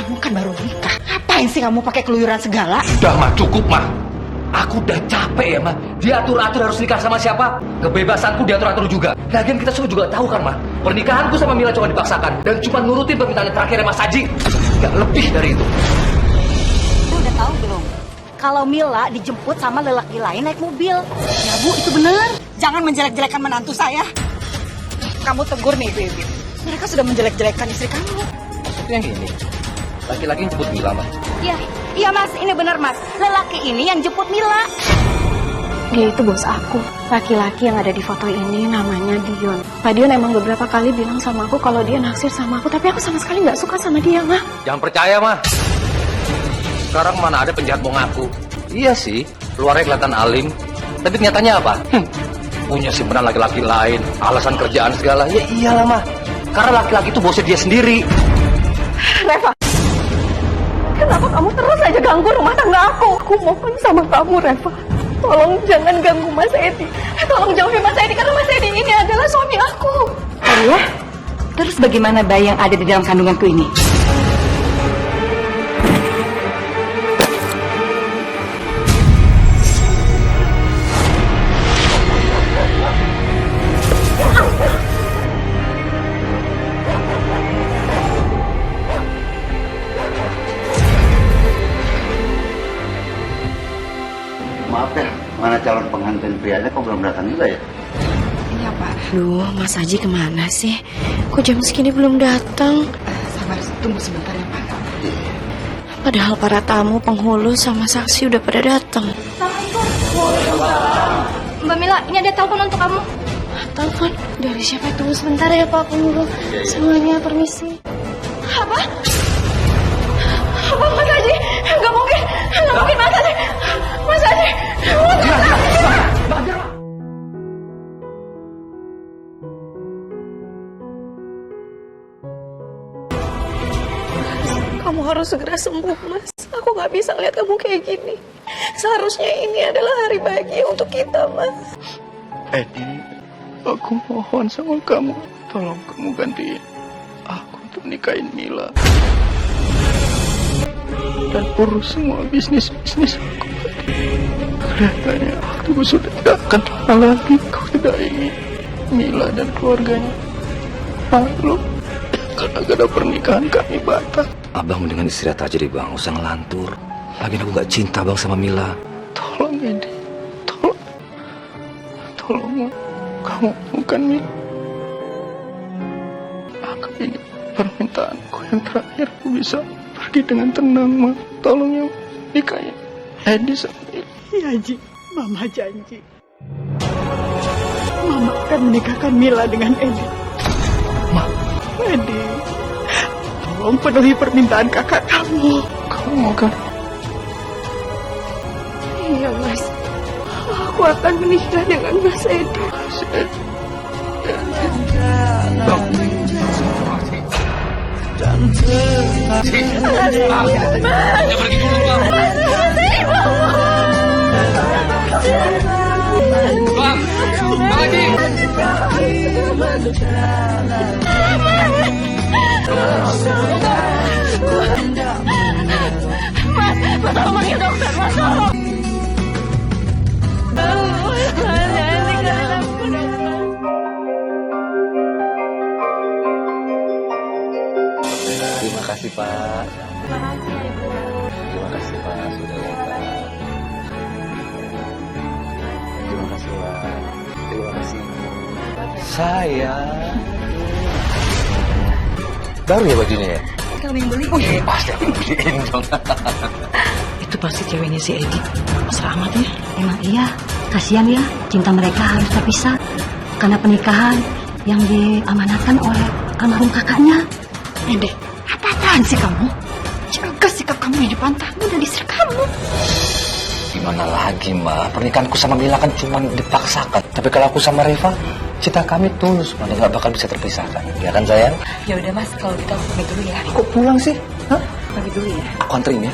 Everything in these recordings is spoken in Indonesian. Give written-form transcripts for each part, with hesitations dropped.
Kamu kan baru nikah. Ngapain sih kamu pakai keluyuran segala? Udah mah, cukup mah. Aku udah capek ya mah. Diatur-atur harus nikah sama siapa? Kebebasanku diatur-atur juga. Lagian kita semua juga tahu kan mah. Pernikahanku sama Mila cuma dipaksakan dan cuma nurutin permintaan terakhir Mas Haji. Gak lebih dari itu. Kamu udah tahu belum? Kalau Mila dijemput sama lelaki lain naik mobil. Ya Bu, itu benar. Jangan menjelek-jelekan menantu saya. Kamu tegur nih ibu-ibu. Mereka sudah menjelek-jelekan istri kamu. Maksudnya yang ini. Laki-laki yang jemput Mila mah. Iya Mas, ini benar Mas. Lelaki ini yang jemput Mila. Dia itu bos aku. Laki-laki yang ada di foto ini namanya Dion. Pak Dion emang beberapa kali bilang sama aku kalau dia naksir sama aku, tapi aku sama sekali nggak suka sama dia, mah. Jangan percaya mah. Sekarang mana ada penjahat mau ngaku. Iya sih, luarnya kelihatan alim. Tapi kenyataannya apa? Punya simpenan laki-laki lain, alasan kerjaan segala. Ya iyalah mah. Karena laki-laki itu bosnya dia sendiri. Reva, kenapa kamu terus aja ganggu rumah tangga aku? Aku mohon sama kamu, Reva. Tolong jangan ganggu Mas Edi. Tolong jauhi Mas Edi, karena Mas Edi ini adalah suami aku. Oh ya? Terus bagaimana bayi yang ada di dalam kandunganku ini? Maaf ya, mana calon pengantin prianya kok belum datang juga ya? Iya, Pak. Duh, Mas Haji kemana sih? Kok jam segini belum datang? Sabar, tunggu sebentar ya Pak. Padahal para tamu, penghulu, sama saksi udah pada datang. Mbak Mila, ini ada telepon untuk kamu. Telepon dari siapa? Tunggu sebentar ya, Pak penghulu. Semuanya permisi. Apa? Apa Mas Haji? Gak mungkin Mas Haji. Mas Haji. Kamu harus segera sembuh, Mas. Aku nggak bisa lihat kamu kayak gini. Seharusnya ini adalah hari bahagia untuk kita, Mas. Edi, aku mohon sama kamu, tolong kamu gantiin aku untuk nikahin Mila dan urus semua bisnis aku. Kelihatannya waktuku sudah tidak akan lama lagi. Kau tidak ingin Mila dan keluarganya malu karena gada pernikahan kami batal. Abang mendingan istirahat aja deh bang, usah ngelantur. Lagian aku gak cinta bang sama Mila. Tolong Edi, tolong kamu bukan Mila. Aku ingin permintaanku yang terakhir aku bisa pergi dengan tenang, Ma. Tolong ya, nikahin Edi sama Mila. Iya Haji, Mama janji. Mama akan menikahkan Mila dengan Edi. Ma. Edi, tolong penuhi permintaan kakak kamu. Kamu mau kan? Iya, Mas. Aku akan menikah dengan Mas Edi. Si Edi. Kita pergi dulu bang. Bang, Haji. Mas tolong panggil dokter, Mas tolong. Terima kasih Pak. Terima kasih Pak sudah datang. Terima kasih Pak. Terima kasih. Saya baru ya bajunya ya? Kamu yang beli? Oh iya pasti aku beliin dong. Itu pasti ceweknya si Edi. Mesra amat ya. Emang iya, kasihan ya, cinta mereka harus terpisah karena pernikahan yang diamanatkan oleh almarhum kakaknya. Ede, apa-apaan sih kamu? Jaga sikap kamu di depan tamu dan istri kamu. Gimana lagi Ma, pernikahanku sama Mila kan cuma dipaksakan. Tapi kalau aku sama Reva, cinta kami tulus, mana nggak bakal bisa terpisahkan. Ya kan sayang? Ya udah Mas, kalau kita pamit dulu ya. Kok pulang sih? Hah? Pamit dulu ya. Aku anterin ya.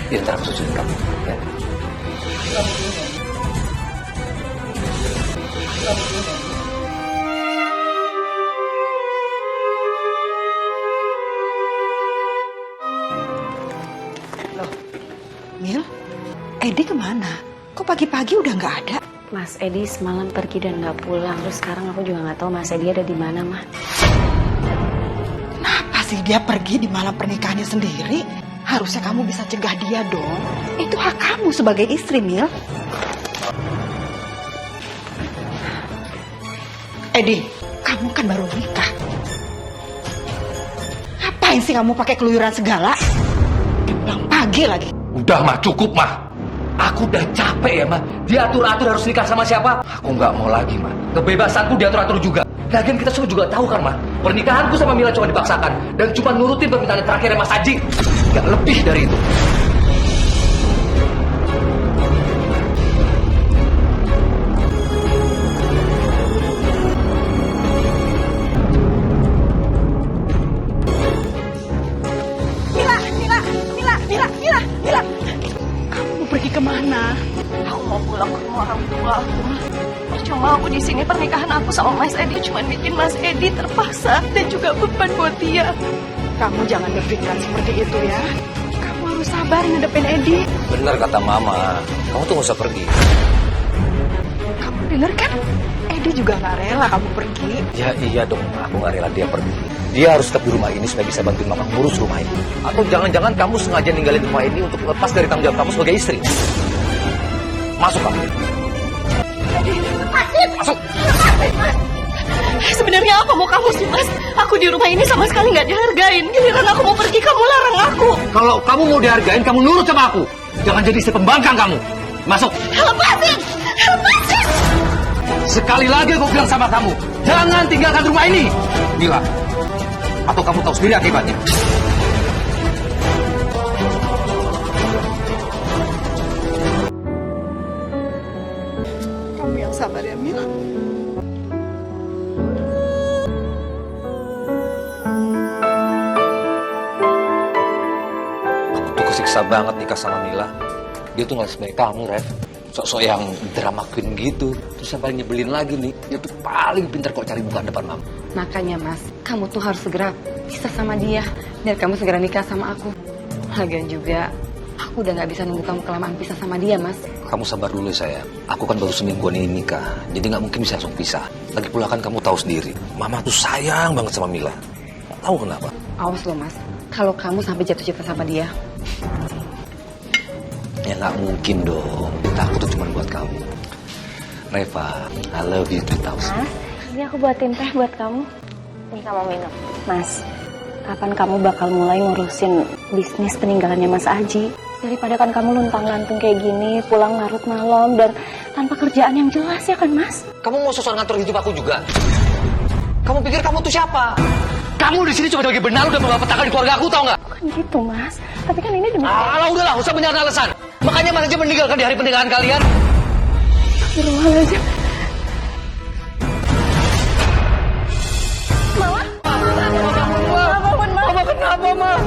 Ya ntar aku susulin kamu. Ya. Mil, Edi kemana? Kok pagi-pagi udah nggak ada? Mas Edi semalam pergi dan nggak pulang. Terus sekarang aku juga nggak tahu Mas Edi ada di mana, Mah. Kenapa sih dia pergi di malam pernikahannya sendiri? Harusnya kamu bisa cegah dia dong. Itu hak kamu sebagai istri, Mil. Edi, kamu kan baru nikah. Ngapain sih kamu pakai keluyuran segala? Pulang pagi lagi. Udah mah, cukup mah. Aku udah capek ya mah. Diatur-atur harus nikah sama siapa? Aku nggak mau lagi mah. Kebebasanku diatur-atur juga. Lagian kita semua juga tahu kan mah. Pernikahanku sama Mila cuma dipaksakan dan cuma nurutin permintaan terakhirnya Mas Haji. Nggak lebih dari itu. Mila. Kamu mau pergi kemana? Aku mau pulang ke rumah orang tua aku, Mas. Cuma aku di sini pernikahan aku sama Mas Edi cuma bikin Mas Edi terpaksa dan juga beban buat dia. Kamu jangan berpikiran seperti itu ya. Kamu harus sabar ngadepin Edi. Bener kata Mama. Kamu tuh nggak usah pergi. Kamu denger kan? Edi juga nggak rela kamu pergi. Ya iya dong, aku nggak rela dia pergi. Dia harus tetap di rumah ini supaya bisa bantuin Mama ngurus rumah ini. Atau jangan-jangan kamu sengaja ninggalin rumah ini untuk lepas dari tanggung jawab kamu sebagai istri. Masuk kamu. Masuk. Sebenarnya apa mau kamu sih, Mas? Aku di rumah ini sama sekali nggak dihargain. Giliran aku mau pergi, kamu larang aku. Kalau kamu mau dihargain, kamu nurut sama aku. Jangan jadi istri pembangkang kamu. Masuk. Lepasin! Lepasin! Sekali lagi aku bilang sama kamu, jangan tinggalkan rumah ini. Mila, atau kamu tahu sendiri akibatnya. Kamu yang sabar ya, Mila. Kamu tuh kesiksa banget nikah sama Mila. Dia tuh nggak sebaik kamu, Rev. Sok-sok yang drama queen gitu. Terus yang paling nyebelin lagi nih, dia tuh paling pintar kok cari muka depan Mama. Makanya, Mas, kamu tuh harus segera pisah sama dia. Biar kamu segera nikah sama aku. Lagian juga, aku udah nggak bisa nunggu kamu kelamaan pisah sama dia, Mas. Kamu sabar dulu saya. Aku kan baru semingguan ini nikah, jadi nggak mungkin bisa langsung pisah. Lagi pula kan kamu tahu sendiri, Mama tuh sayang banget sama Mila. Tahu kenapa? Awas loh, Mas. Kalau kamu sampai jatuh cinta sama dia. Ya nggak mungkin dong. Aku tuh cuma buat kamu. Reva, I love you 3000. Mas, ini aku buatin teh buat kamu. Ini kamu minum. Mas, kapan kamu bakal mulai ngurusin bisnis peninggalannya Mas Aji? Daripada kan kamu luntang-lantung kayak gini, pulang larut malam dan tanpa kerjaan yang jelas ya kan, Mas? Kamu mau sosok ngatur hidup aku juga? Kamu pikir kamu tuh siapa? Kamu di sini cuma sebagai benalu dan mempertahankan keluarga aku, tau nggak? Bukan gitu, Mas. Tapi kan ini demi... Alah, udahlah, usah banyak alasan. Makanya Mas aja meninggalkan di hari pernikahan kalian. Astagfirullahaladzim. Mama? Mama kenapa, Ma?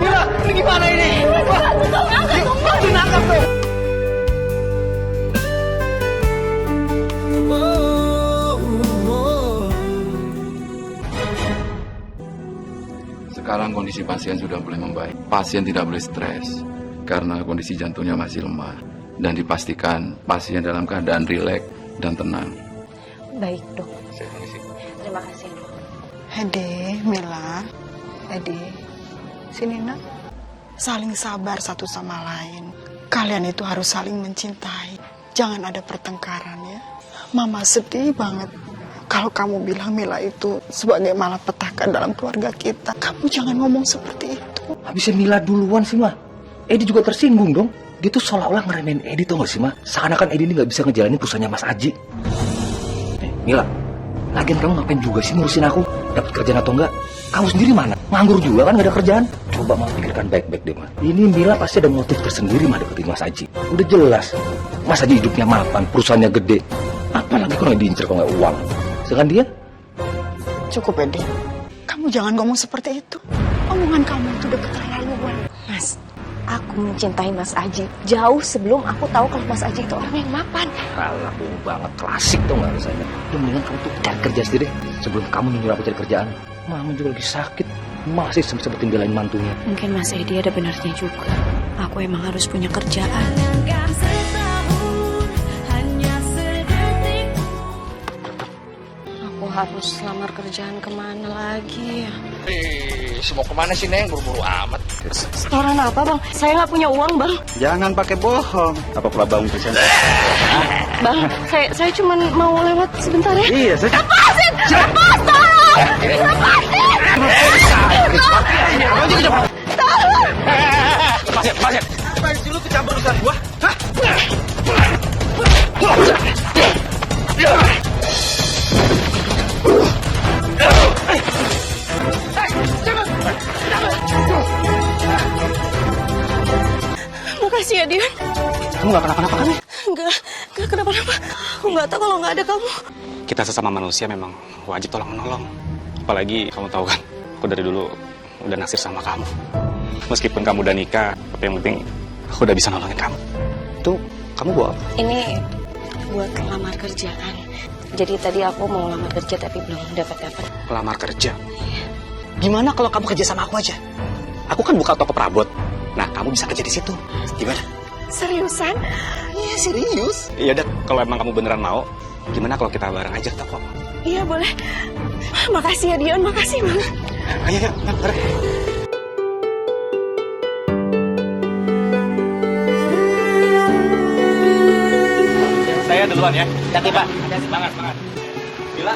Mila, ini gimana ini? Ditangkap dong. Sekarang kondisi pasien sudah mulai membaik. Pasien tidak boleh stres karena kondisi jantungnya masih lemah dan dipastikan pasien dalam keadaan rileks dan tenang. Baik, Dok. Terima kasih, Dok. Edi, Mila, Edi, sini nak. Saling sabar satu sama lain. Kalian itu harus saling mencintai. Jangan ada pertengkaran ya. Mama sedih banget kalau kamu bilang Mila itu sebagai malapetaka dalam keluarga kita. Kamu jangan ngomong seperti itu. Habisnya Mila duluan sih, Ma. Edi juga tersinggung dong. Dia tuh seolah-olah ngeremehin Edi, tau gak sih, Ma? Seakan-akan Edi ini gak bisa ngejalanin perusahaannya Mas Aji. Mila, lagian kamu ngapain juga sih ngurusin aku? Dapat kerjaan atau enggak? Kamu sendiri mana? Nganggur juga kan, gak ada kerjaan? Coba Ma pikirkan baik-baik deh, Ma. Ini Mila pasti ada motif tersendiri, Ma, deketin Mas Aji. Udah jelas. Mas Aji hidupnya mapan, perusahaannya gede. Apalagi kalau diincer kalau nggak uang. Sedangkan dia? Cukup, Edi. Kamu jangan ngomong seperti itu. Omongan kamu itu udah keterlaluan. Mas, aku mencintai Mas Aji jauh sebelum aku tahu kalau Mas Aji itu orang yang mapan. Alah, bohong banget. Klasik tau gak rasanya. Udah mendingan kamu tuh cari kerja sendiri sebelum kamu nyuruh aku cari kerjaan. Mama juga lagi sakit. masih sempetin belain mantunya. Mungkin Mas Edi ada benarnya juga. Aku emang harus punya kerjaan. Aku harus lamar kerjaan kemana lagi ya? Mau kemana sih Neng? Buru-buru amat. Setoran apa bang? Saya nggak punya uang bang. Jangan pakai bohong. Apa pula bang bisa? Bang, saya cuma mau lewat sebentar ya. Iya, saya. Lepasin! Lepas, tolong! Lepasin. Ngapain sih lu kecampur urusan gua? Hah? Makasih ya Dion. Kamu gak kenapa-napa kan? Enggak kenapa-napa. Aku nggak tahu kalau nggak ada kamu. Kita sesama manusia memang wajib tolong-menolong. Apalagi kamu tahu kan, aku dari dulu udah naksir sama kamu. Meskipun kamu udah nikah, tapi yang penting aku udah bisa nolongin kamu. Tuh, kamu bawa apa? Ini buat lamar kerjaan. Jadi tadi aku mau lamar kerja tapi belum dapat. Lamar kerja? Gimana kalau kamu kerja sama aku aja? Aku kan buka toko perabot. Nah, kamu bisa kerja di situ. Gimana? Seriusan? Iya, serius. Iya, udah. Kalau emang kamu beneran mau, gimana kalau kita bareng aja ke toko? Iya boleh. Makasih ya Dion, makasih banget. Ayo, bareng. Saya duluan ya. Hati Pak. Semangat. Bila?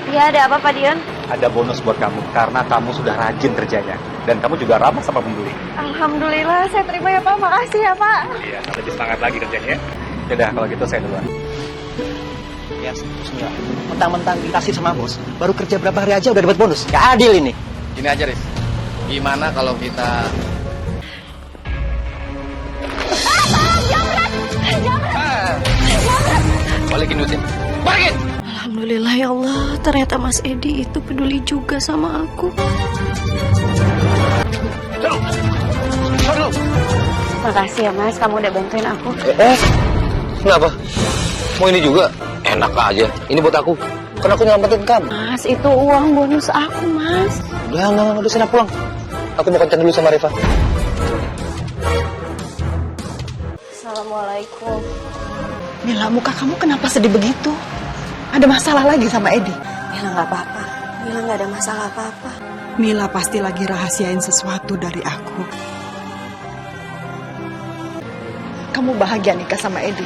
Iya ada apa Pak Dion? Ada bonus buat kamu karena kamu sudah rajin kerjanya dan kamu juga ramah sama pembeli. Alhamdulillah saya terima ya Pak, makasih ya Pak. Iya, lebih semangat lagi kerjanya ya. Yaudah, kalau gitu saya duluan. Ya, bismillah. Mentang-mentang ditaksir sama bos, baru kerja berapa hari aja udah dapat bonus. Gak adil ini. Gini aja, Riz. Gimana kalau kita... Balikin duitnya. Balikin! Alhamdulillah ya Allah, ternyata Mas Edi itu peduli juga sama aku. Makasih ya Mas, kamu udah bantuin aku. Kenapa? Mau ini juga? Enak aja. Ini buat aku. Kan aku nyelamatin kamu. Mas, itu uang bonus aku Mas. Udah sana pulang. Aku mau kencan dulu sama Reva. Assalamualaikum. Mila, muka kamu kenapa sedih begitu? Ada masalah lagi sama Edi? Mila nggak apa-apa. Mila nggak ada masalah apa-apa. Mila pasti lagi rahasiain sesuatu dari aku. Kamu bahagia nikah sama Edi?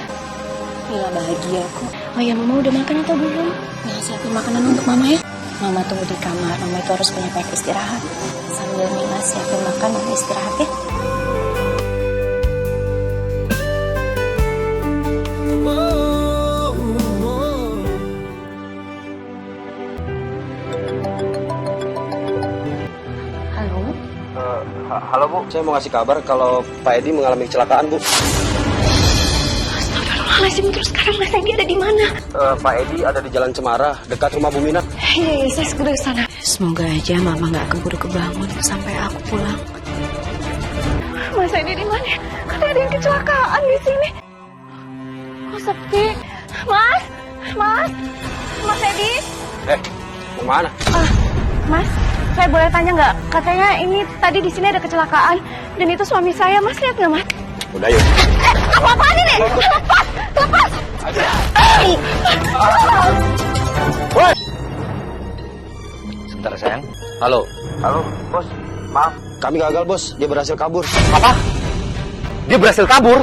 Mila bahagia kok. Oh ya, Mama udah makan atau belum? Mila siapin makanan untuk Mama ya. Mama tunggu di kamar. Mama itu harus punya banyak istirahat. Sambil Mila siapin makan, Mama istirahat ya. Halo? Halo Bu, saya mau ngasih kabar kalau Pak Edi mengalami kecelakaan Bu. Astagfirullahaladzim, terus sekarang Mas Edi ada di mana? Pak Edi ada di Jalan Cemara, dekat rumah Bu Mina. Iya, saya segera ke sana. Semoga aja Mama nggak keburu kebangun sampai aku pulang. Mas Edi di mana? Katanya ada yang kecelakaan di sini. Kok sepi? Mas Edi? Mau mana? Mas, saya boleh tanya nggak? Katanya ini tadi di sini ada kecelakaan dan itu suami saya. Mas lihat nggak Mas? Udah yuk. Apa-apaan ini? Lepas! Sebentar sayang. Halo. Halo, Bos. Maaf, kami gagal Bos. Dia berhasil kabur. Apa? Dia berhasil kabur?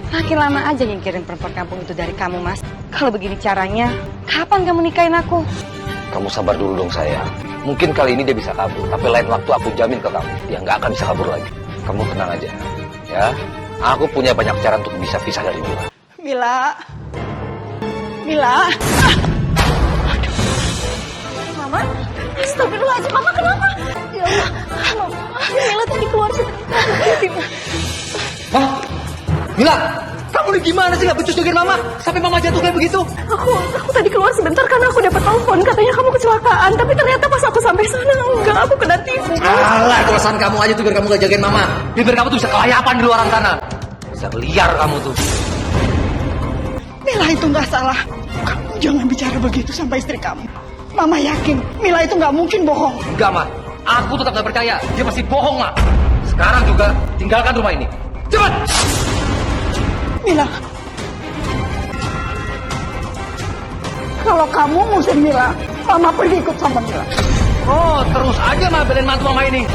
Makin lama aja nyingkirin perempuan kampung itu dari kamu, Mas. Kalau begini caranya, kapan kamu nikahin aku? Kamu sabar dulu dong sayang. Mungkin kali ini dia bisa kabur, tapi lain waktu aku jamin ke kamu, dia nggak akan bisa kabur lagi. Kamu tenang aja, ya. Aku punya banyak cara untuk bisa pisah dari dia. Mila. Mama? Astagfirullahaladzim, Mama kenapa? Ya Allah, Mila tadi keluar sebentar. Hah? Mila, kamu nih gimana sih nggak becus dengerin Mama? Sampai Mama jatuh kayak begitu? Aku tadi keluar sebentar karena aku dapat telepon katanya kamu kecelakaan, tapi ternyata pas aku sampai sana enggak, aku kena tipu. Alah, alasan kamu aja tuh biar kamu gak jagain Mama. Biar kamu tuh bisa kelayapan di luar sana. Bisa liar kamu tuh. Mila itu nggak salah. Kamu Kamu jangan bicara begitu sama istri kamu. Mama yakin Mila itu nggak mungkin bohong. Enggak, Ma. Aku tetap nggak percaya. Dia pasti bohong, Ma. Sekarang juga tinggalkan rumah ini. Cepat! Mila, kalau kamu ngusir Mila, Mama pergi ikut sama Mila. Oh, terus aja Ma belain mantu Mama ini.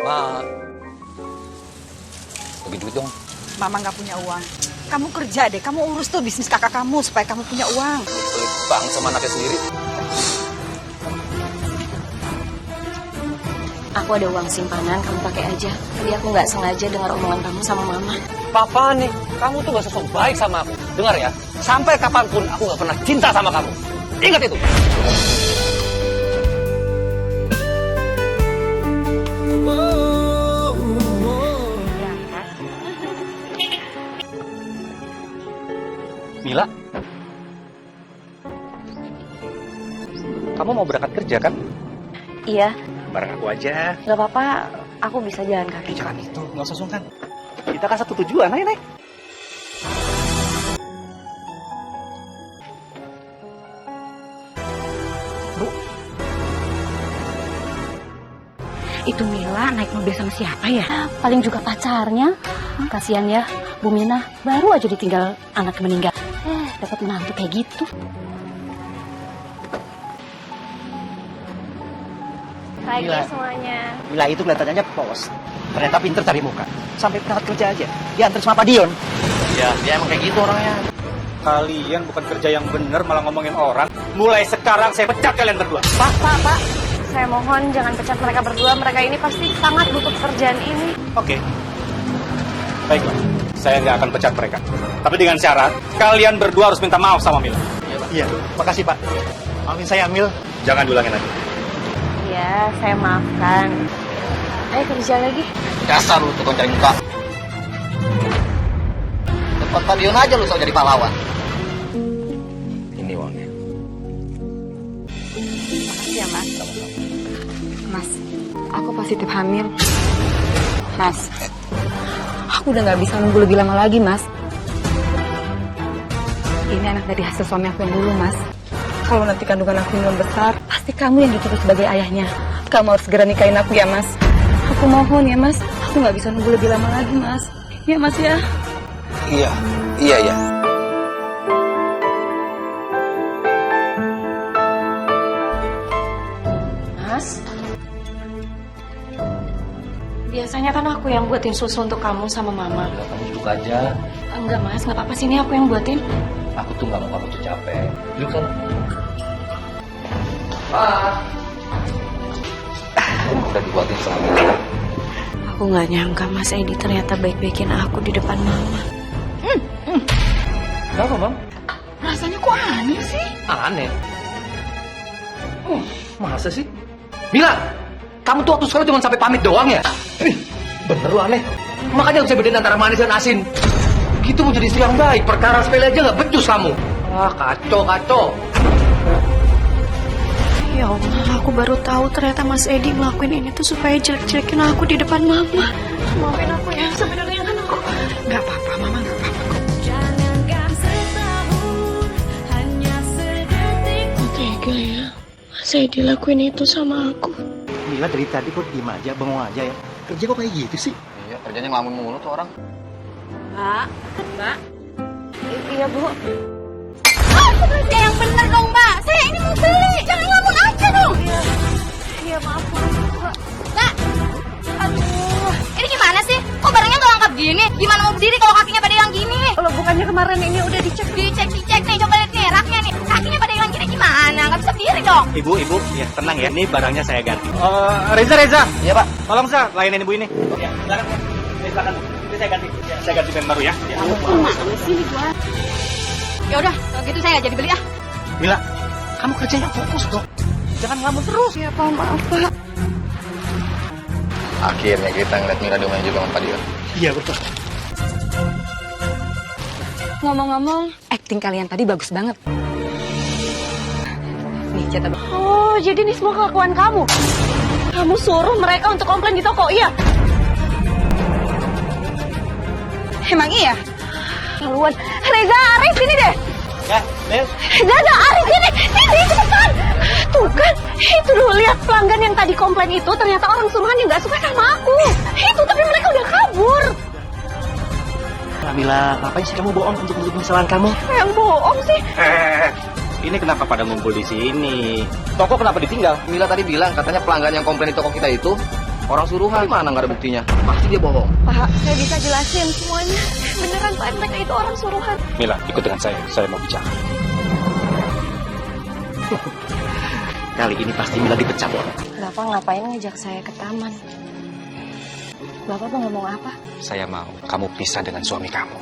Ma, bagi duit dong. Mama nggak punya uang. Kamu kerja deh, kamu urus tuh bisnis kakak kamu supaya kamu punya uang. Pelit banget sama anaknya sendiri. Aku ada uang simpanan, kamu pakai aja. Tadi aku nggak sengaja dengar omongan kamu sama mama. Papa nih, kamu tuh gak sosok baik sama aku. Dengar ya, sampai kapanpun aku gak pernah cinta sama kamu. Ingat itu. Mila, kamu mau berangkat kerja kan? Iya, Bareng aku aja. nggak apa-apa. Aku bisa jalan kaki. Jangan itu, nggak usah sungkan. Kita kan satu tujuan, ayo naik. Itu Mila naik mobil sama siapa ya? Paling juga pacarnya. Kasihan ya, Bu Mina baru aja ditinggal anak meninggal. Dapat menantu kayak gitu. Pagi Mila. semuanya. Mila itu kelihatannya pos. Ternyata pinter cari muka. Sampai berangkat kerja aja. Diantar sama Pak Dion. Ya, dia emang kayak gitu orangnya. Kalian bukan kerja yang benar malah ngomongin orang. Mulai sekarang saya pecat kalian berdua. Pak. Saya mohon jangan pecat mereka berdua. Mereka ini pasti sangat butuh pekerjaan ini. Oke. Baiklah, saya nggak akan pecat mereka. Tapi dengan syarat, kalian berdua harus minta maaf sama Mila. Iya, makasih Pak. Maafin saya, Mil. Jangan diulangin lagi. Ya, saya maafkan. Ayo kerja lagi. Dasar lu tukang cari muka. Tempat stadion aja lu soal jadi pahlawan. Ini uangnya. Makasih ya, Mas. Mas, aku positif hamil. Mas, aku udah gak bisa nunggu lebih lama lagi, Mas. Ini anak dari hasil suami aku yang dulu, Mas. Kalau nanti kandungan aku belum besar, pasti kamu yang dituduh sebagai ayahnya. Kamu harus segera nikahin aku ya, Mas. Aku mohon ya, Mas. Aku gak bisa nunggu lebih lama lagi, Mas. Ya, Mas ya. Iya. Mas, biasanya kan aku yang buatin susu untuk kamu sama mama. Udah, kamu duduk aja. Enggak, Mas, nggak apa-apa, sini aku yang buatin. Aku tuh gak mau kamu tuh capek. Duduk kan? Pak. Udah dibuatin sama Mila. Aku nggak nyangka Mas Edi ternyata baik-baikin aku di depan mama. Kenapa, Bang? Rasanya kok aneh sih? Aneh. Masa sih? Mila, kamu tuh waktu sekolah cuma sampai pamit doang ya? Bener lu aneh. Makanya bisa bedain antara manis dan asin. Gitu mau jadi istri yang baik, perkara sepele aja gak becus kamu. Wah, kacau. Ya Allah, aku baru tahu ternyata Mas Edi ngelakuin ini tuh supaya jelek-jelekin aku di depan mama. Maafin aku ya, sebenarnya kan aku nggak apa-apa, mama nggak apa-apa kok. Tega ya, Mas Edi lakuin itu sama aku. Mila dari tadi kok diem aja, bengong aja ya. Kerja kok kayak gitu sih? Iya, kerjanya ngelamun mulu tuh orang. Mbak. Iya, Bu. Ya yang bener dong, Mbak. Saya ini mau beli. Jangan ngelamun aja dong. Iya, maaf. Mbak. Aduh. Ini gimana sih? Kok barangnya nggak lengkap gini? Gimana mau berdiri kalau kakinya pada hilang gini? Kalau bukannya kemarin ini udah dicek. Dicek nih. Coba lihat nih raknya nih. Kakinya pada hilang gini gimana? Nggak bisa berdiri dong. Ibu, ya tenang ya. Ini barangnya saya ganti. Reza. Iya Pak. Tolong Sa, layanin ibu ini. Ya, silakan. Silakan. Ini saya ganti. Ya, saya ganti ban baru ya. Ya udah, kalau gitu saya nggak jadi beli ah. Mila, kamu kerjanya fokus dong. Jangan ngelamun terus. Ya, Pak, maaf, Pak. Akhirnya kita ngeliat Mila dongeng juga sama Pak Dion. Iya betul. Ngomong-ngomong, acting kalian tadi bagus banget. Nih, catat. Oh, jadi ini semua kelakuan kamu? Kamu suruh mereka untuk komplain di toko, iya? Emang iya? Keluar. Reza, Arif, sini deh. Ya, Mil. Reza, Arif, sini. Sini, cepetan. Tuh kan, itu lu lihat pelanggan yang tadi komplain itu ternyata orang suruhan yang gak suka sama aku. Itu, tapi mereka udah kabur. Mila, ngapain sih kamu bohong untuk menutup kesalahan kamu? Yang bohong sih. Ini kenapa pada ngumpul di sini? Toko kenapa ditinggal? Mila tadi bilang katanya pelanggan yang komplain di toko kita itu orang suruhan. Mana nggak ada buktinya? Pasti dia bohong. Pak, saya bisa jelasin semuanya. Beneran Pak, mereka itu orang suruhan. Mila, ikut dengan saya mau bicara. Kali ini pasti Mila dipecat. Bapak ngapain ngajak saya ke taman? Bapak mau ngomong apa? Saya mau kamu pisah dengan suami kamu.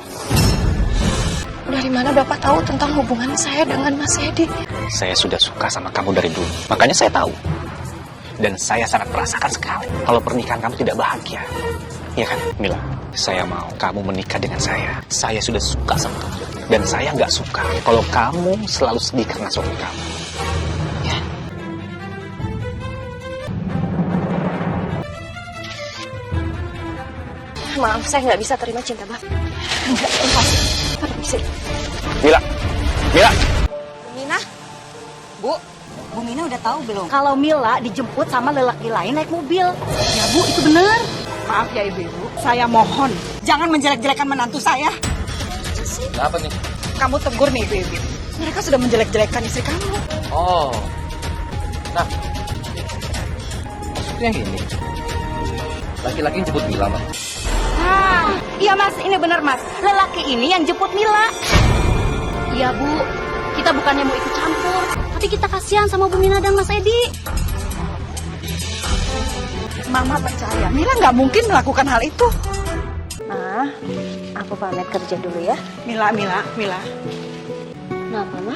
Dari mana Bapak tahu tentang hubungan saya dengan Mas Edi? Saya sudah suka sama kamu dari dulu, makanya saya tahu. Dan saya sangat merasakan sekali kalau pernikahan kamu tidak bahagia. Iya kan, Mila? Saya mau kamu menikah dengan saya. Saya sudah suka sama kamu. Dan saya nggak suka kalau kamu selalu sedih karena suami kamu. Ya. Maaf, saya nggak bisa terima cinta Bapak. Enggak, lepas. Permisi. Mila! Mila! Mina? Bu Mina udah tahu belum? Kalau Mila dijemput sama lelaki lain naik mobil. Ya Bu, itu benar. Maaf ya Ibu-ibu, saya mohon jangan menjelek-jelekan menantu saya. Apa nih? Kamu tegur nih Ibu-ibu. Mereka sudah menjelek-jelekan istri kamu. Oh. Nah. Maksudnya yang ini. Laki-laki yang jemput Mila, Mas. Nah, iya Mas, ini benar Mas. Lelaki ini yang jemput Mila. Iya Bu, kita bukannya mau ikut campur, tapi kita kasihan sama Bu Mina dan Mas Edi. Mama percaya, Mila nggak mungkin melakukan hal itu. Ah, aku pamit kerja dulu ya. Mila. Kenapa, Ma?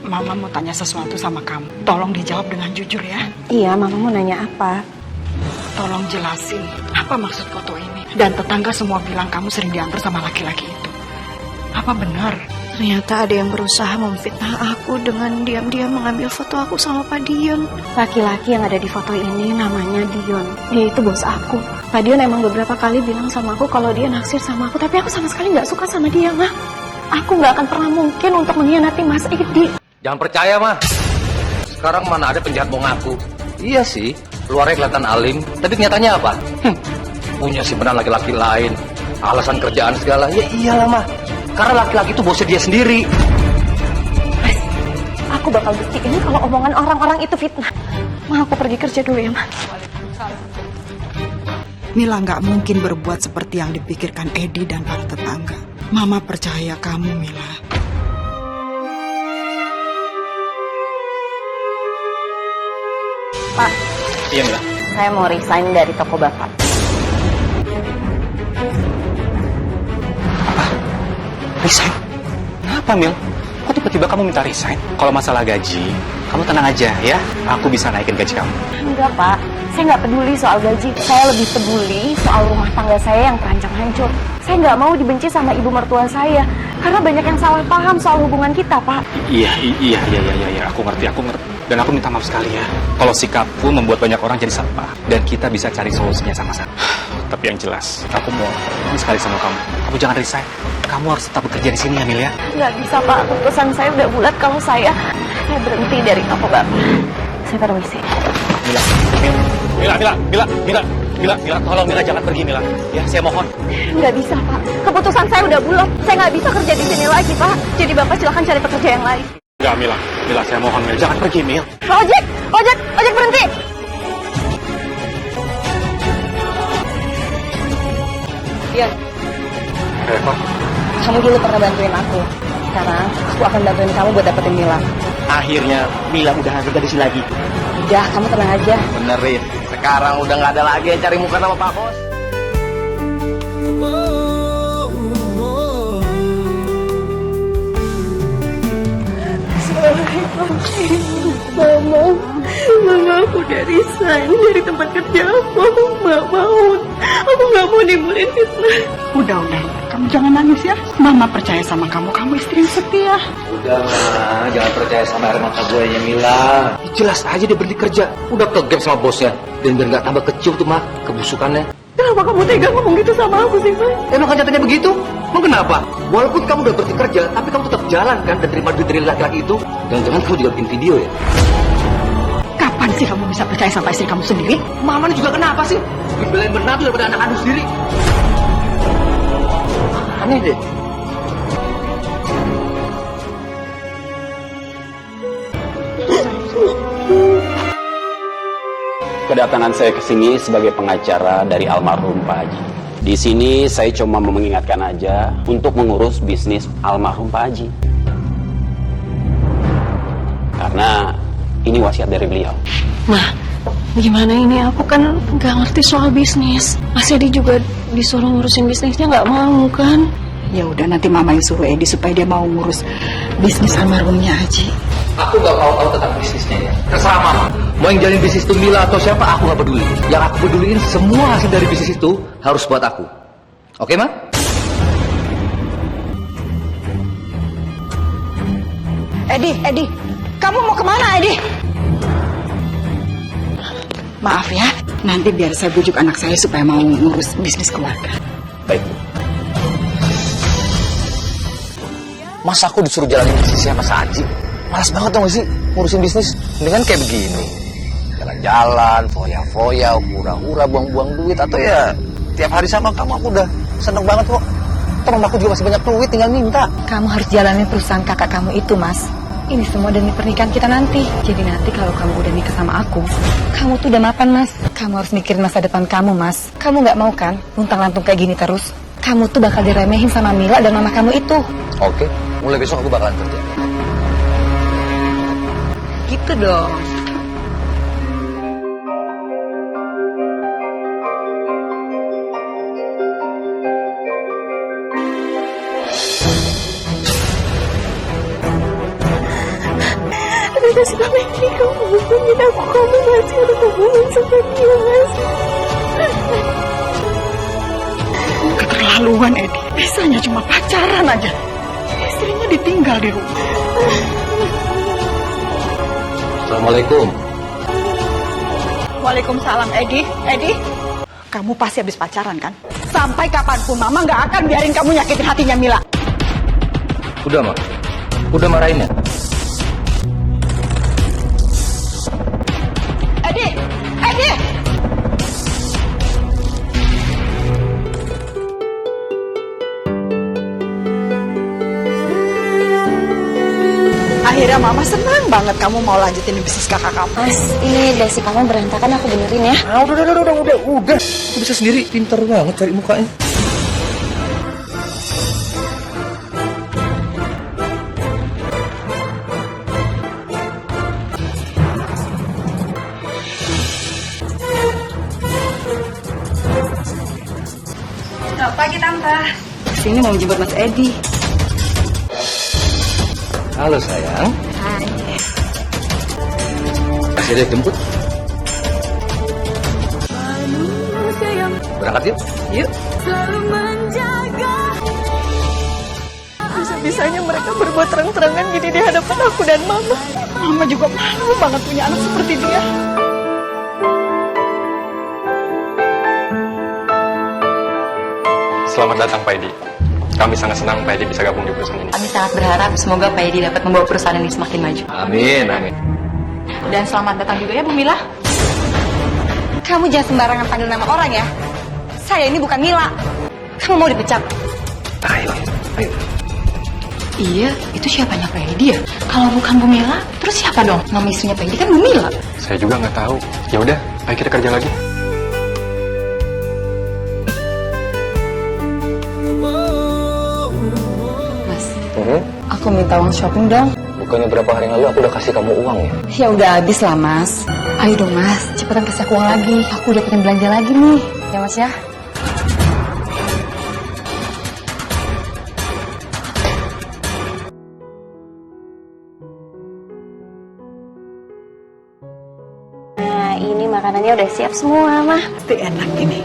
Mama mau tanya sesuatu sama kamu. Tolong dijawab dengan jujur ya. Iya, Mama mau nanya apa? Tolong jelasin apa maksud foto ini. Dan tetangga semua bilang kamu sering diantar sama laki-laki itu. Apa benar? Ternyata ada yang berusaha memfitnah aku dengan diam-diam mengambil foto aku sama Pak Dion. Laki-laki yang ada di foto ini namanya Dion. Dia itu bos aku. Pak Dion emang beberapa kali bilang sama aku kalau dia naksir sama aku. Tapi aku sama sekali nggak suka sama dia, Ma. Aku nggak akan pernah mungkin untuk mengkhianati Mas Edi. Jangan percaya, mah. Sekarang mana ada penjahat mau ngaku. Iya sih, luarnya kelihatan alim, tapi kenyataannya apa? Punya simpenan laki-laki lain, alasan kerjaan segala. Ya iyalah, mah. Karena laki-laki itu bosnya dia sendiri. Mas, aku bakal buktiin kalau omongan orang-orang itu fitnah. Ma, aku pergi kerja dulu ya, Ma. Mila nggak mungkin berbuat seperti yang dipikirkan Edi dan para tetangga. Mama percaya kamu, Mila. Pak, Iya, Mila. saya mau resign dari toko Bapak. Resign? Kenapa, Mil? Kok tiba-tiba kamu minta resign? Kalau masalah gaji, kamu tenang aja ya. Aku bisa naikin gaji kamu. Enggak, Pak. Saya nggak peduli soal gaji. Saya lebih peduli soal rumah tangga saya yang terancam hancur. Saya nggak mau dibenci sama ibu mertua saya. Karena banyak yang salah paham soal hubungan kita, Pak. Iya. Aku ngerti. Dan aku minta maaf sekali ya. Kalau sikapku membuat banyak orang jadi salah paham. Dan kita bisa cari solusinya sama-sama. Tapi yang jelas, aku mau sekali sama kamu. Kamu jangan resign. Kamu harus tetap bekerja di sini ya, Mil ya. Nggak bisa, Pak. Keputusan saya udah bulat kalau saya berhenti dari toko Bapak. Saya permisi. Mila, tolong Mila jangan pergi, Mila. Ya, saya mohon. Nggak bisa, Pak. Keputusan saya udah bulat. Saya nggak bisa kerja di sini lagi, Pak. Jadi Bapak silakan cari pekerja yang lain. Enggak, Mila, saya mohon, Mil. Jangan pergi, Mil. Ojek berhenti. Dion, Reva, kamu dulu pernah bantuin aku. Sekarang aku akan bantuin kamu buat dapetin Mila. Akhirnya Mila udah nggak kerja di sini lagi. Udah, kamu tenang aja. Benerin. Sekarang udah nggak ada lagi yang cari muka sama Pak Bos. Mama aku udah resign dari tempat kerja aku. Aku nggak mau nimbulin fitnah. Udah. Kamu jangan nangis ya. Mama percaya sama kamu. Kamu istri yang setia. Udah, mah. Jangan percaya sama air mata gue nya Mila. Jelas aja dia berhenti kerja. Udah ke game sama bosnya. Dan biar nggak tambah kecil tuh, mah, kebusukannya. Kenapa kamu tega ngomong gitu sama aku sih, Mas? Emang kenyataannya begitu? Emang kenapa? Walaupun kamu udah berhenti kerja, tapi kamu tetap jalan kan dan terima duit dari laki-laki itu. Jangan-jangan kamu juga bikin video ya? Kapan sih kamu bisa percaya sama istri kamu sendiri? Mama ini juga kenapa sih? Dibelain menantu daripada anak kandung sendiri. Aneh deh. Kedatangan saya ke sini sebagai pengacara dari almarhum Pak Haji. Di sini saya cuma mau mengingatkan aja untuk mengurus bisnis almarhum Pak Haji. Karena ini wasiat dari beliau. Mah, gimana ini? Aku kan nggak ngerti soal bisnis. Mas Edi juga disuruh ngurusin bisnisnya, nggak mau kan? Ya udah, nanti mama yang suruh Edi supaya dia mau ngurus bisnis almarhumnya Haji. Aku gak mau tahu tentang bisnisnya ya. Terserah mama. Mau yang jalin bisnis itu Mila atau siapa, aku gak peduli. Yang aku peduliin semua hasil dari bisnis itu harus buat aku. Oke, Ma? Edi, kamu mau kemana, Edi? Maaf ya, nanti biar saya bujuk anak saya supaya mau ngurus bisnis keluarga. Baik. Masa aku disuruh jalanin bisnisnya Mas Haji? Malas banget dong sih ngurusin bisnis. Dengan kayak begini, jalan-jalan, foya-foya, hura-hura, buang-buang duit. Atau ya tiap hari sama kamu aku udah seneng banget kok. Temen aku juga masih banyak duit, tinggal minta. Kamu harus jalanin perusahaan kakak kamu itu, Mas. Ini semua demi pernikahan kita nanti. Jadi nanti kalau kamu udah nikah sama aku, kamu tuh udah mapan, Mas. Kamu harus mikirin masa depan kamu, Mas. Kamu nggak mau kan luntang-lantung kayak gini terus? Kamu tuh bakal diremehin sama Mila dan mama kamu itu. Oke, mulai besok aku bakalan kerja. Gitu dong. Tapi selama ini kamu hubungin aku, kamu masih ada hubungan sama dia, Mas. Keterlaluan, Edi. Bisanya cuma pacaran aja. Istrinya ditinggal di rumah. Assalamualaikum. Waalaikumsalam, Edi. Kamu pasti habis pacaran kan? Sampai kapanpun Mama nggak akan biarin kamu nyakitin hatinya Mila. Udah, Ma. Udah marahin ya? Edi! Akhirnya Mama senang banget kamu mau lanjutin bisnis kakak kamu. Mas, ini dasi kamu berantakan, aku benerin ya. Udah. Aku bisa sendiri. Pintar banget cari mukanya. Selamat pagi, Tante. Sini mau jemput Mas Edi. Halo, sayang. Hai. Masih ada jemput? Berangkat yuk? Yuk. Bisa-bisanya mereka berbuat terang-terangan gini di hadapan aku dan Mama. Mama juga malu banget punya anak seperti dia. Selamat datang Pak Edi. Kami sangat senang Pak Edi bisa gabung di perusahaan ini. Kami sangat berharap semoga Pak Edi dapat membawa perusahaan ini semakin maju. Amin. Dan selamat datang juga ya Bu Mila. Kamu jangan sembarangan panggil nama orang ya. Saya ini bukan Mila. Kamu mau dipecat? Ayo. Iya, itu siapanya Pak Edi ya? Kalau bukan Bu Mila, terus siapa dong? Nama istrinya Pak Edi kan Bu Mila. Saya juga nggak tahu. Ya udah, ayo kita kerja lagi. Mas, aku minta uang shopping dong. Bukannya berapa hari yang lalu aku udah kasih kamu uang ya? Ya udah habis lah Mas. Ayo dong Mas, cepetan kasih aku uang lagi. Aku udah pengen belanja lagi nih. Ya Mas ya. Nah, ini makanannya udah siap semua, Mah. Pasti enak ini.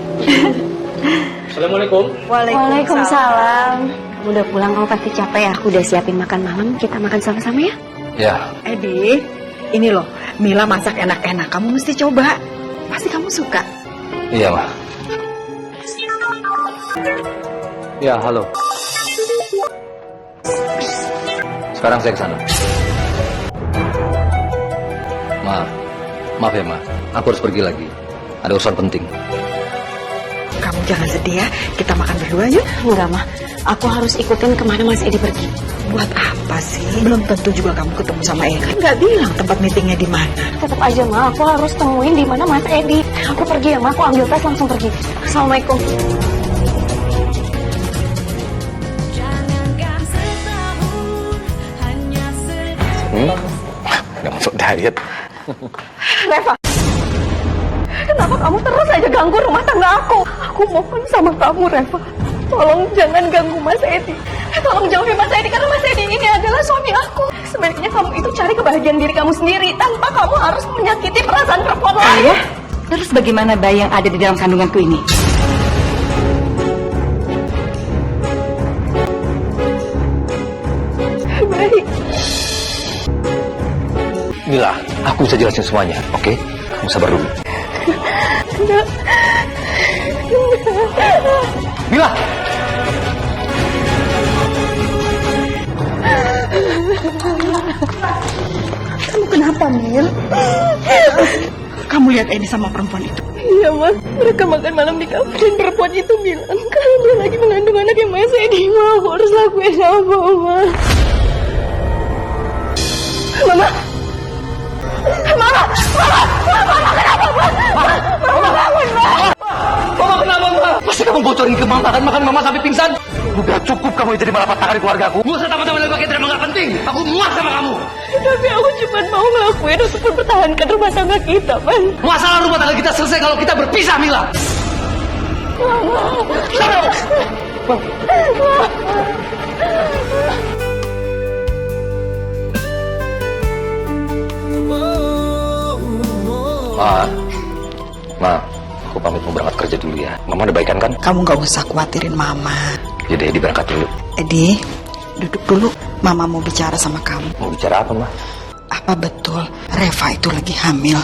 Assalamualaikum. Waalaikumsalam. Udah pulang kamu pasti capek ya. Aku udah siapin makan malam, kita makan sama-sama ya. Ya. Edi, ini loh, Mila masak enak-enak. Kamu mesti coba. Pasti kamu suka. Iya, Ma. Ya, halo. Sekarang saya ke sana. Maaf ya, Ma. Aku harus pergi lagi. Ada urusan penting. Kamu jangan sedih ya. Kita makan berdua yuk. Enggak, Ma. Aku harus ikutin kemana Mas Edi pergi. Buat apa sih? Belum tentu juga kamu ketemu sama Edi. Nggak bilang tempat meetingnya di mana. Tetap aja, Ma. Aku harus temuin di mana Mas Edi. Aku pergi ya, Ma. Aku ambil tas langsung pergi. Assalamualaikum. Nggak masuk diet. Reva, kenapa kamu terus aja ganggu rumah tangga aku? Aku mohon sama kamu, Reva. Tolong jangan ganggu Mas Edi. Tolong jauhi Mas Edi, karena Mas Edi ini adalah suami aku. Sebaiknya kamu itu cari kebahagiaan diri kamu sendiri, tanpa kamu harus menyakiti perasaan perempuan lain. Ayah, terus bagaimana bayi yang ada di dalam kandunganku ini? Baik. Mila, aku bisa jelasin semuanya, oke? Kamu sabar dulu. Mila! Kamu kenapa, Mil? Kamu lihat Edi sama perempuan itu? Iya, Mas. Mereka makan malam di kafe dan perempuan itu bilang kalau dia lagi mengandung anak yang Mas Edi mau. Aku harus lakuin apa, Mas? Mama! Mama! Mama! Mama kenapa, Mas? Mama bangun, Mas! Mama kenapa, Ma? Pasti kamu bocorin ke Mama kan makan Mama sampai pingsan? Udah cukup kamu jadi malapetaka di keluarga aku. Gak usah tambah-tambah lagi pakai drama gak penting. Aku muak sama kamu. Tapi aku cuma mau ngelakuin untuk mempertahankan rumah tangga kita, Mas. Masalah rumah tangga kita selesai kalau kita berpisah, Mila. Ma, aku pamit mau berangkat kerja dulu ya. Mama udah baikan kan? Kamu nggak usah khawatirin Mama. Jadi Edi berangkat dulu. Edi, duduk dulu. Mama mau bicara sama kamu. Mau bicara apa, Ma? Apa betul Reva itu lagi hamil?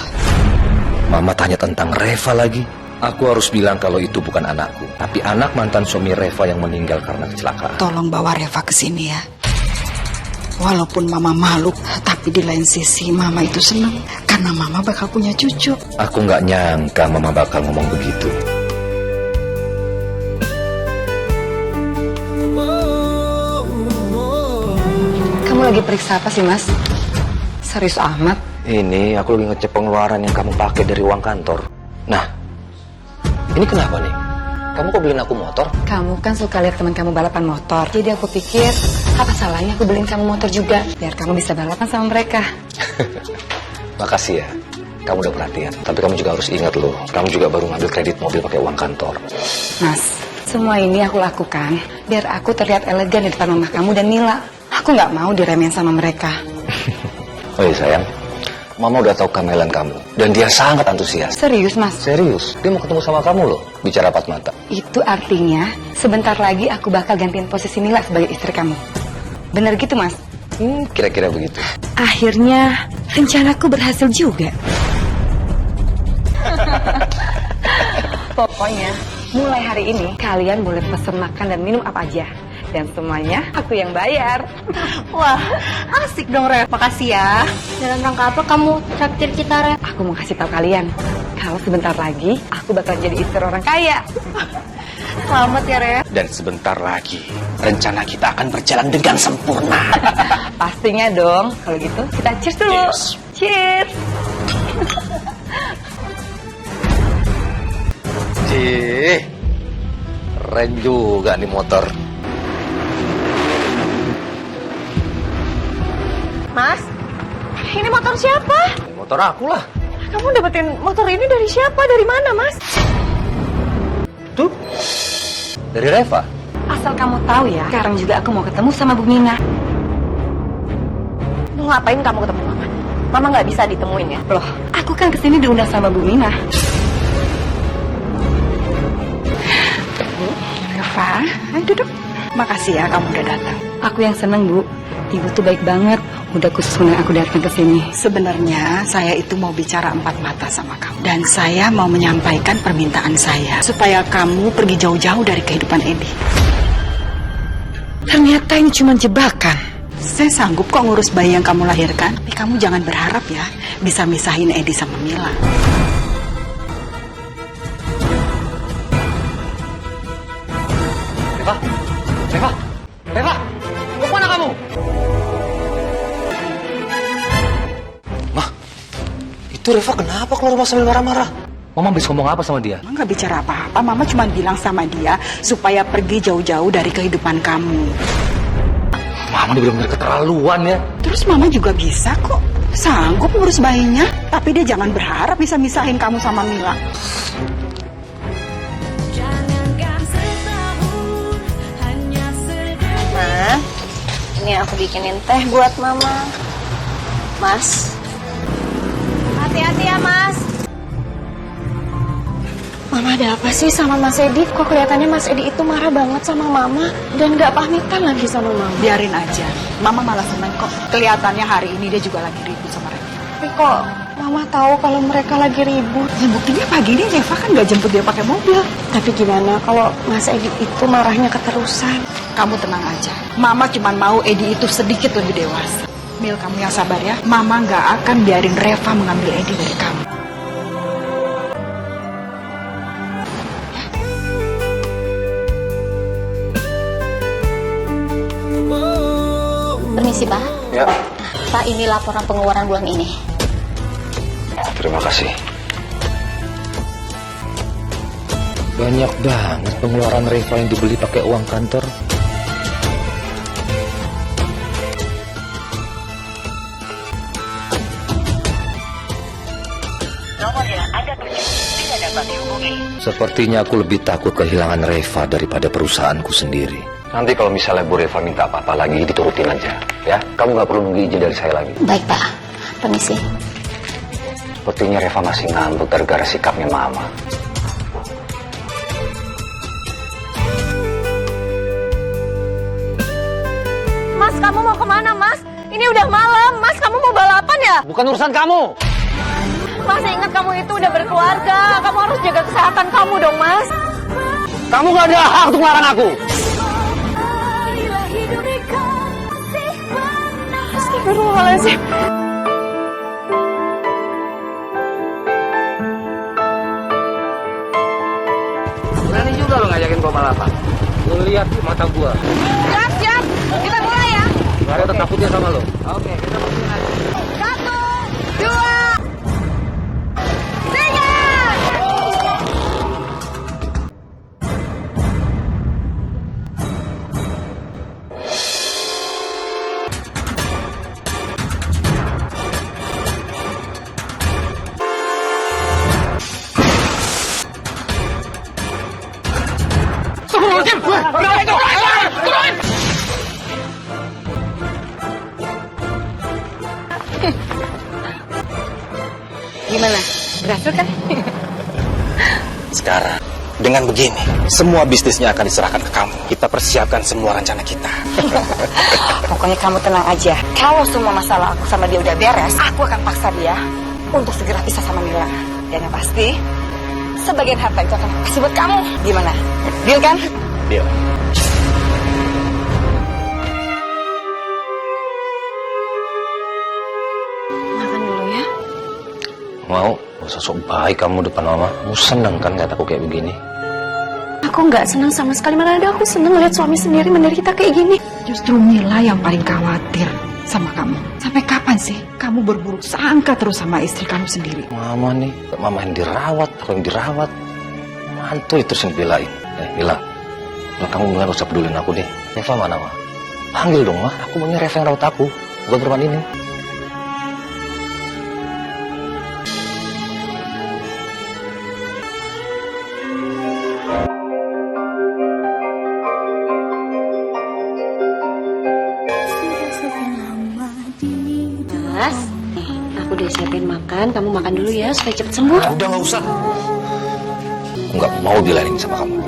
Mama tanya tentang Reva lagi. Aku harus bilang kalau itu bukan anakku, tapi anak mantan suami Reva yang meninggal karena kecelakaan. Tolong bawa Reva ke sini ya. Walaupun Mama malu, tapi di lain sisi Mama itu senang karena Mama bakal punya cucu. Aku nggak nyangka Mama bakal ngomong begitu. Kamu lagi periksa apa sih, Mas? Serius amat? Ini aku lagi ngecek pengeluaran yang kamu pakai dari uang kantor. Nah, ini kenapa nih? Kamu kok beliin aku motor? Kamu kan suka lihat teman kamu balapan motor. Jadi aku pikir, apa salahnya aku beliin kamu motor juga, biar kamu bisa balapan sama mereka. Makasih ya, kamu udah perhatian. Tapi kamu juga harus ingat loh, kamu juga baru ngambil kredit mobil pakai uang kantor. Mas, semua ini aku lakukan biar aku terlihat elegan di depan mama kamu dan Mila. Aku nggak mau diremehin sama mereka. Oh iya sayang, Mama udah tahu kemelan kamu dan dia sangat antusias. Serius, Mas? Serius, dia mau ketemu sama kamu loh, bicara empat mata. Itu artinya sebentar lagi aku bakal gantiin posisi Mila sebagai istri kamu. Bener gitu, Mas? Kira-kira begitu. Akhirnya rencanaku berhasil juga. Pokoknya mulai hari ini kalian boleh pesen makan dan minum apa aja. Dan semuanya aku yang bayar. Wah, asik dong, Rev. Makasih ya. Dalam rangka apa kamu traktir kita, Rev? Aku mau kasih tahu kalian, kalau sebentar lagi aku bakal jadi istri orang kaya. Selamat ya, Rev. Dan sebentar lagi rencana kita akan berjalan dengan sempurna. Pastinya dong. Kalau gitu kita cheers dulu. Cheers. Cih, keren juga nih motor. Mas, ini motor siapa? Motor aku lah. Kamu dapetin motor ini dari siapa? Dari mana, Mas? Tuh, dari Reva. Asal kamu tahu ya, sekarang juga aku mau ketemu sama Bu Mina. Lu ngapain kamu ketemu Mama? Mama nggak bisa ditemuin ya? Loh, aku kan kesini diundang sama Bu Mina. Reva, ayo duduk. Makasih ya kamu udah datang. Aku yang seneng, Bu. Ibu tuh baik banget. udah khusus undang aku datang ke sini. Sebenarnya saya itu mau bicara empat mata sama kamu. Dan saya mau menyampaikan permintaan saya. Supaya kamu pergi jauh-jauh dari kehidupan Edi. Ternyata ini cuma jebakan. Saya sanggup kok ngurus bayi yang kamu lahirkan. Tapi kamu jangan berharap ya bisa misahin Edi sama Mila. Reva, mau kemana kamu? Itu Reva kenapa keluar rumah sambil marah-marah? Mama habis ngomong apa sama dia? Mama nggak bicara apa-apa. Mama cuma bilang sama dia supaya pergi jauh-jauh dari kehidupan kamu. Mama ini benar-benar keterlaluan ya. Terus Mama juga bisa kok sanggup ngurus bayinya. Tapi dia jangan berharap bisa misahin kamu sama Mila. Ma, ini aku bikinin teh buat Mama. Mas, hati-hati ya Mas. Mama, ada apa sih sama Mas Edi? Kok kelihatannya Mas Edi itu marah banget sama Mama dan gak pamitan lagi sama Mama? Biarin aja. Mama malah seneng kok. Kelihatannya hari ini dia juga lagi ribut sama Reva. Tapi kok Mama tahu kalau mereka lagi ribut? Ya buktinya pagi ini Reva kan gak jemput dia pakai mobil. Tapi gimana kalau Mas Edi itu marahnya keterusan? Kamu tenang aja. Mama cuma mau Edi itu sedikit lebih dewasa. Mil, kamu yang sabar ya. Mama gak akan biarin Reva mengambil Edi dari kamu. Permisi, Pak. Ya. Pak, ini laporan pengeluaran bulan ini. Terima kasih. Banyak banget pengeluaran Reva yang dibeli pakai uang kantor. Nomor yang Anda tuju tidak dapat dihubungi. Sepertinya aku lebih takut kehilangan Reva daripada perusahaanku sendiri. Nanti kalau misalnya Bu Reva minta apa-apa lagi, diturutin aja. Ya, kamu nggak perlu nunggu izin dari saya lagi. Baik, Pak. Permisi. Sepertinya Reva masih ngambek gara-gara sikapnya Mama. Mas, kamu mau kemana, Mas? Ini udah malam, Mas. Kamu mau balapan ya? Bukan urusan kamu. Mas, ingat kamu itu udah berkeluarga. Kamu harus jaga kesehatan kamu dong, Mas. Kamu nggak ada hak untuk melarang aku. Astagfirullahaladzim. Berani juga lo ngajakin gua balapan. Lu lihat di mata gua. Siap, siap. Kita mulai ya. Gak ada takutnya sama lo. Oke, kita mulai. 1, 2, 3. Gimana? Berhasil kan? Sekarang, dengan begini, semua bisnisnya akan diserahkan ke kamu. Kita persiapkan semua rencana kita. Pokoknya kamu tenang aja. Kalau semua masalah aku sama dia udah beres, aku akan paksa dia untuk segera pisah sama Mila. Dan yang pasti, sebagian harta itu akan aku kasih buat kamu. Gimana? Deal kan? Deal. Makan dulu ya. Mau? Sosok baik kamu depan Mama. Kamu seneng kan lihat aku kayak begini? Aku nggak senang sama sekali. Mana ada aku senang lihat suami sendiri menderita kayak gini. Justru Mila yang paling khawatir sama kamu. Sampai kapan sih kamu berburuk sangka terus sama istri kamu sendiri? Mama nih, Mama yang dirawat, aku yang dirawat. Mantu itu yang dibelain. Mila, kamu gak usah pedulin aku deh. Reva mana, Ma? Panggil dong, Ma. Aku maunya Reva yang rawat aku, bukan perempuan ini. Mas, aku udah siapin makan. Kamu makan dulu ya supaya cepet sembuh. Udah nggak usah. Aku gak mau dilain sama kamu.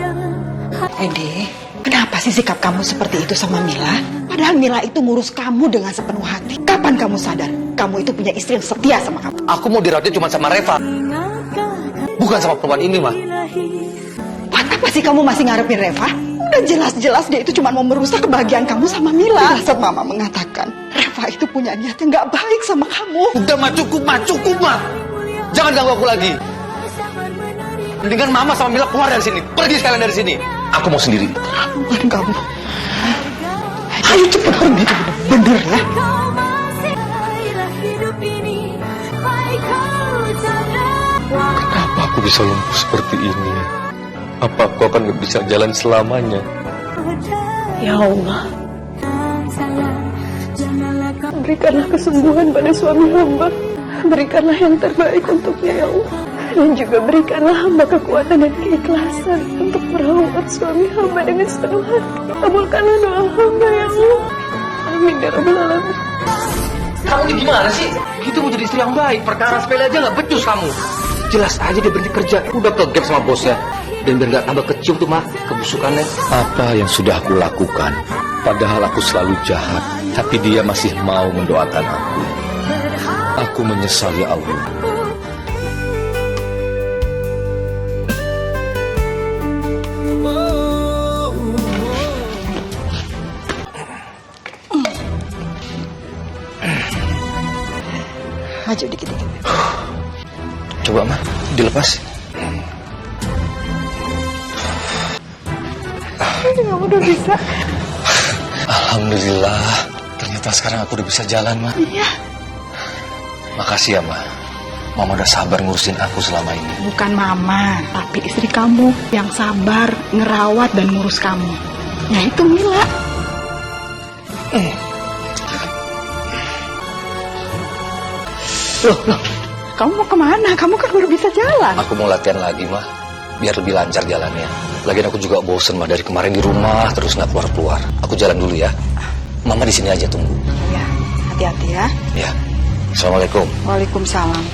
Edi, kenapa sih sikap kamu seperti itu sama Mila? Padahal Mila itu ngurus kamu dengan sepenuh hati. Kapan kamu sadar kamu itu punya istri yang setia sama kamu? Aku mau dirawatnya cuma sama Reva, bukan sama perempuan ini, Ma. Buat apa sih kamu masih ngarepin Reva? Udah jelas-jelas dia itu cuma mau merusak kebahagiaan kamu sama Mila. Saat Mama mengatakan Reva itu punya niat yang gak baik sama kamu. Udah, Ma, cukup, Ma. Cukup, Ma. Jangan ganggu aku lagi. Mendingan Mama sama Mila keluar dari sini. Pergi sekalian dari sini. Aku mau sendiri. Bukan kamu. Ayo cepet pergi, bener ya. Kenapa aku bisa lumpuh seperti ini? Apa aku akan gak bisa jalan selamanya? Ya Allah, berikanlah kesembuhan pada suami hamba. Berikanlah yang terbaik untuknya, ya Allah. Dan juga berikanlah hamba kekuatan dan keikhlasan untuk merawat suami hamba dengan sepenuh hati. Kabulkanlah doa hamba, ya Allah. Amin ya rabbal alamin. Kamu ini gimana sih? Gitu mau jadi istri yang baik, perkara sepele aja gak becus kamu. Jelas aja dia berhenti kerja, udah kegap sama bosnya. Dan biar gak tambah kecium tuh, Ma, kebusukannya. Apa yang sudah aku lakukan? Padahal aku selalu jahat, tapi dia masih mau mendoakan aku. Aku menyesal, ya Allah. Maju dikit-dikit. Coba, Ma, dilepas. Kamu udah bisa. Alhamdulillah, ternyata sekarang aku udah bisa jalan, Ma. Iya. Makasih ya, Ma. Mama udah sabar ngurusin aku selama ini. Bukan Mama, tapi istri kamu yang sabar ngerawat dan ngurus kamu. Yaitu Mila. Loh, kamu mau kemana? Kamu kan baru bisa jalan. Aku mau latihan lagi, Ma, biar lebih lancar jalannya. Lagian aku juga bosen, Ma, dari kemarin di rumah terus nggak keluar-keluar. Aku jalan dulu ya. Mama di sini aja tunggu. Ya, hati-hati ya. Ya. Assalamualaikum. Waalaikumsalam.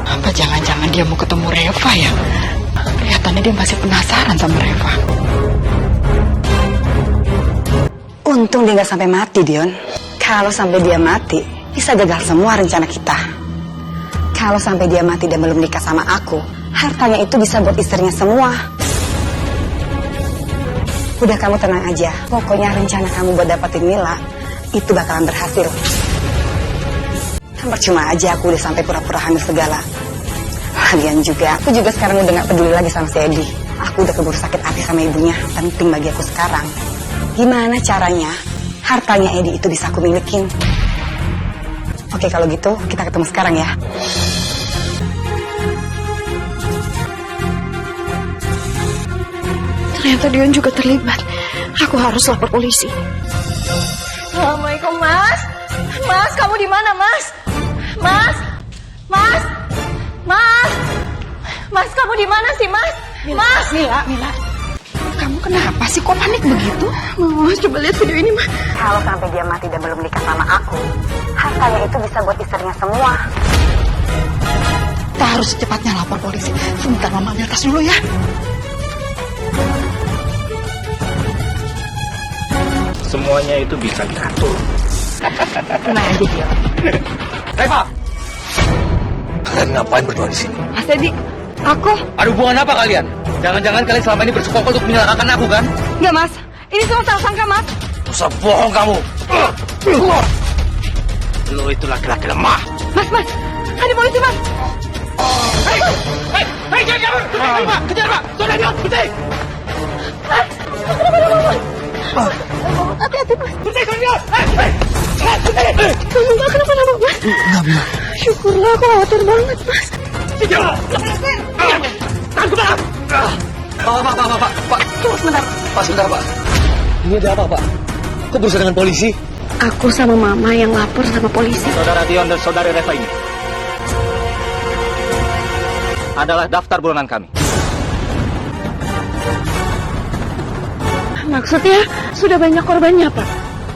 Apa jangan-jangan dia mau ketemu Reva ya? Kelihatannya dia masih penasaran sama Reva. Untung dia nggak sampai mati, Dion. Kalau sampai dia mati, bisa gagal semua rencana kita. Kalau sampai dia mati dan belum nikah sama aku, hartanya itu bisa buat istrinya semua. Udah, kamu tenang aja. Pokoknya rencana kamu buat dapetin Mila itu bakalan berhasil. Percuma aja aku udah sampai pura-pura hamil segala. Lagian juga, aku juga sekarang udah gak peduli lagi sama si Edi. Aku udah keburu sakit hati sama ibunya. Penting bagi aku sekarang, gimana caranya hartanya Edi itu bisa aku milikin. Oke, kalau gitu kita ketemu sekarang ya. Ternyata Dion juga terlibat. Aku harus lapor polisi. Assalamualaikum, Mas. Mas, kamu di mana, Mas? Mas, Mas, Mas, Mas, kamu di mana sih, Mas? Mas, Mila. Kamu kenapa sih? Kok panik begitu? Mas, coba lihat video ini, Mas. Kalau sampai dia mati dan belum nikah sama aku, hartanya itu bisa buat istrinya semua. Kita harus secepatnya lapor polisi. Sebentar, Mama ambil tas dulu ya. Semuanya itu bisa diatur. Tenang aja, dia. Reva! Kalian ngapain berdua di sini? Mas Edi, aku. Ada hubungan apa kalian? Jangan-jangan kalian selama ini bersekongkol untuk menyalahkan aku, kan? Enggak, Mas. Ini semua salah sangka, Mas. Usah bohong kamu. Lu itu laki-laki lemah. Mas, ada polisi, Mas. Hei, jangan kabur! Kejar, Pak! Sudah dia, berhenti! Hati-hati, Mas. Berhenti, sudah dia! Kamu nggak kenapa-napa, Mas? Nggak. Syukurlah, aku khawatir banget, Mas. Tangkap, Pak! Pak. Tunggu sebentar. Pak, sebentar, Pak. Ini ada apa, Pak? Kok berusaha dengan polisi? Aku sama Mama yang lapor sama polisi. Saudara Dion dan saudari Reva ini adalah daftar bulanan kami. Maksudnya, sudah banyak korbannya, Pak?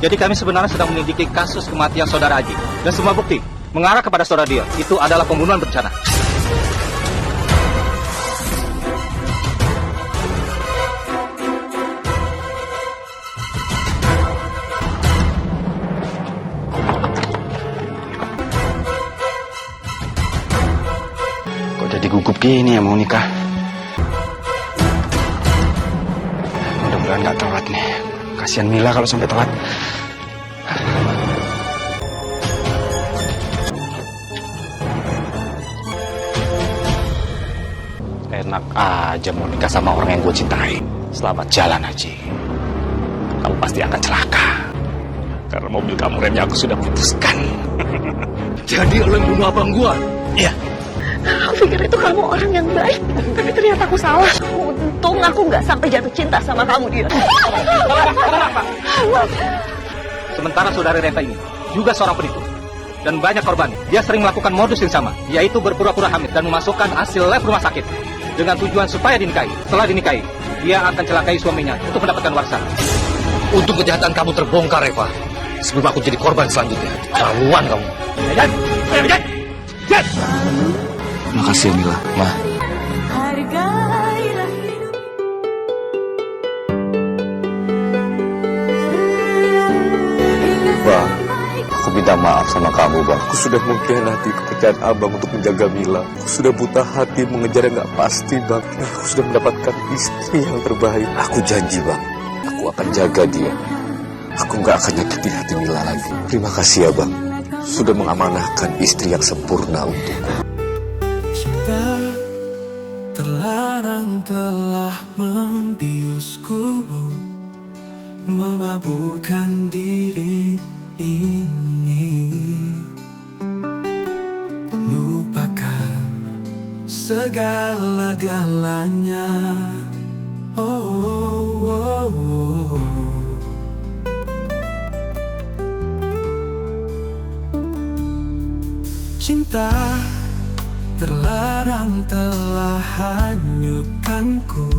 Jadi kami sebenarnya sedang menyelidiki kasus kematian saudara Aji. Dan semua bukti mengarah kepada saudara Dion. Itu adalah pembunuhan berencana. begini ya mau nikah. Mudah-mudahan nggak telat nih. Kasihan Mila kalau sampai telat. Enak aja mau nikah sama orang yang gue cintai. Selamat jalan, Haji. Kamu pasti akan celaka. Karena mobil kamu remnya aku sudah putuskan. Jadi lo yang bunuh abang gua? Iya. Aku pikir itu kamu orang yang baik, tapi ternyata aku salah. Untung aku nggak sampai jatuh cinta sama kamu, dia. Sementara saudari Reva ini juga seorang penipu dan banyak korban. Dia sering melakukan modus yang sama, yaitu berpura-pura hamil dan memasukkan hasil lab rumah sakit dengan tujuan supaya dinikahi. Setelah dinikahi, dia akan celakai suaminya untuk mendapatkan warisan. Untung kejahatan kamu terbongkar, Reva. Sebelum aku jadi korban selanjutnya. Terlaluan kamu. Makasih ya Mila. Ma. Bang, aku minta maaf sama kamu, Bang. Aku sudah mengkhianati kepercayaan Abang untuk menjaga Mila. Aku sudah buta hati mengejar yang gak pasti, Bang. Nah, aku sudah mendapatkan istri yang terbaik. Aku janji, Bang. Aku akan jaga dia. Aku gak akan nyakiti hati Mila lagi. Terima kasih ya, Bang. Sudah mengamanahkan istri yang sempurna untukku. Cinta terlarang telah membiusku, memabukkan diri ini. Lupakan segala-galanya. Cinta terlarang telah hanyutkanku.